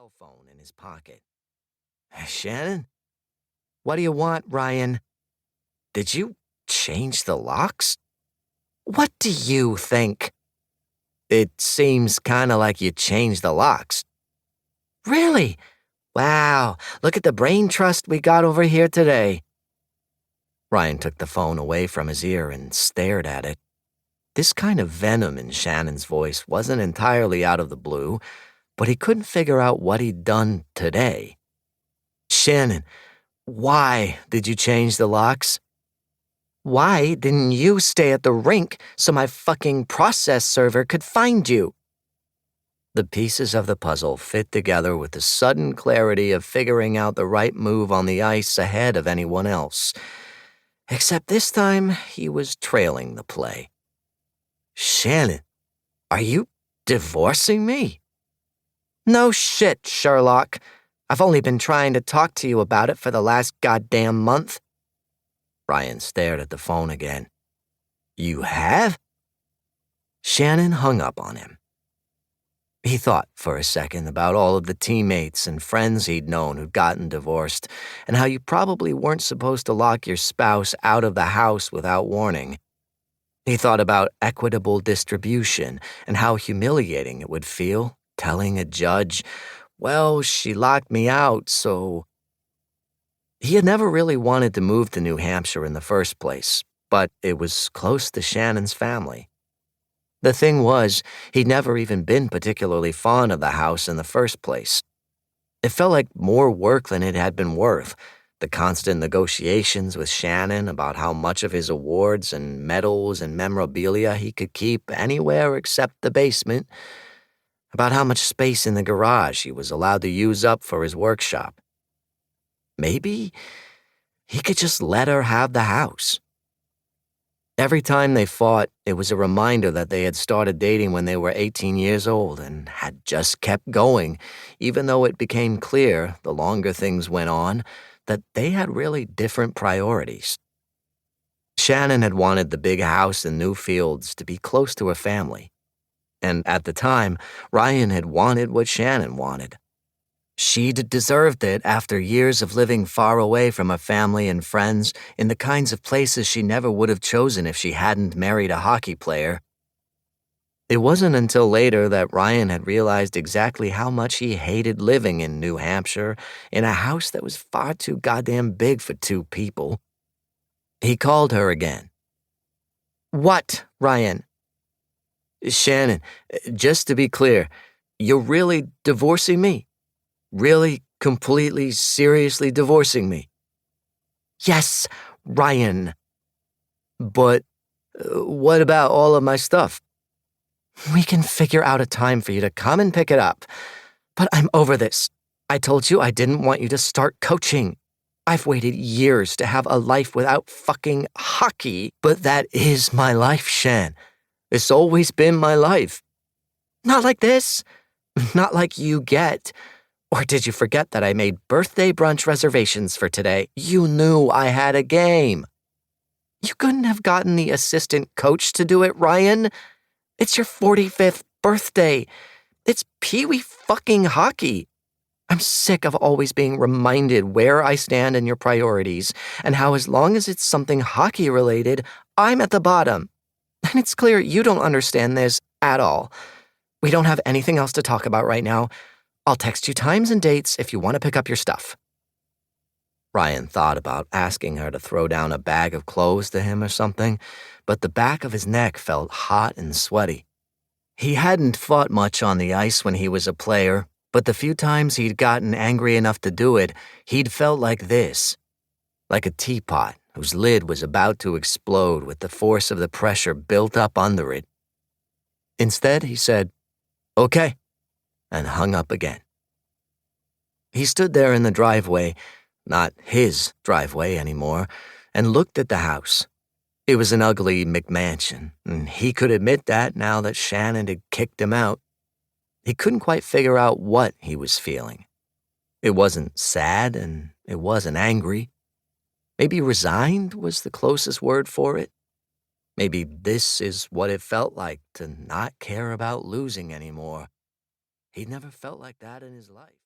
cell phone in his pocket. Shannon? What do you want, Ryan? Did you change the locks? What do you think? It seems kinda like you changed the locks. Really? Wow, look at the brain trust we got over here today. Ryan took the phone away from his ear and stared at it. This kind of venom in Shannon's voice wasn't entirely out of the blue, but he couldn't figure out what he'd done today. Shannon, why did you change the locks? Why didn't you stay at the rink so my fucking process server could find you? The pieces of the puzzle fit together with the sudden clarity of figuring out the right move on the ice ahead of anyone else. Except this time, he was trailing the play. Shannon, are you divorcing me? No shit, Sherlock. I've only been trying to talk to you about it for the last goddamn month. Ryan stared at the phone again. You have? Shannon hung up on him. He thought for a second about all of the teammates and friends he'd known who'd gotten divorced, and how you probably weren't supposed to lock your spouse out of the house without warning. He thought about equitable distribution and how humiliating it would feel, telling a judge, well, she locked me out, so... He had never really wanted to move to New Hampshire in the first place, but it was close to Shannon's family. The thing was, he'd never even been particularly fond of the house in the first place. It felt like more work than it had been worth, the constant negotiations with Shannon about how much of his awards and medals and memorabilia he could keep anywhere except the basement, about how much space in the garage he was allowed to use up for his workshop. Maybe he could just let her have the house. Every time they fought, it was a reminder that they had started dating when they were 18 years old and had just kept going, even though it became clear, the longer things went on, that they had really different priorities. Shannon had wanted the big house in Newfields to be close to her family. And at the time, Ryan had wanted what Shannon wanted. She'd deserved it after years of living far away from her family and friends in the kinds of places she never would have chosen if she hadn't married a hockey player. It wasn't until later that Ryan had realized exactly how much he hated living in New Hampshire in a house that was far too goddamn big for two people. He called her again. What, Ryan? Shannon, just to be clear, you're really divorcing me? Really, completely, seriously divorcing me? Yes, Ryan. But what about all of my stuff? We can figure out a time for you to come and pick it up. But I'm over this. I told you I didn't want you to start coaching. I've waited years to have a life without fucking hockey, but that is my life, Shan. It's always been my life. Not like this. Not like you get. Or did you forget that I made birthday brunch reservations for today? You knew I had a game. You couldn't have gotten the assistant coach to do it, Ryan. It's your 45th birthday. It's Pee-wee fucking hockey. I'm sick of always being reminded where I stand in your priorities and how as long as it's something hockey-related, I'm at the bottom. And it's clear you don't understand this at all. We don't have anything else to talk about right now. I'll text you times and dates if you want to pick up your stuff. Ryan thought about asking her to throw down a bag of clothes to him or something, but the back of his neck felt hot and sweaty. He hadn't fought much on the ice when he was a player, but the few times he'd gotten angry enough to do it, he'd felt like this. Like a teapot whose lid was about to explode with the force of the pressure built up under it. Instead, he said, "Okay," and hung up again. He stood there in the driveway, not his driveway anymore, and looked at the house. It was an ugly McMansion, and he could admit that now that Shannon had kicked him out. He couldn't quite figure out what he was feeling. It wasn't sad, and it wasn't angry. Maybe resigned was the closest word for it. Maybe this is what it felt like to not care about losing anymore. He'd never felt like that in his life.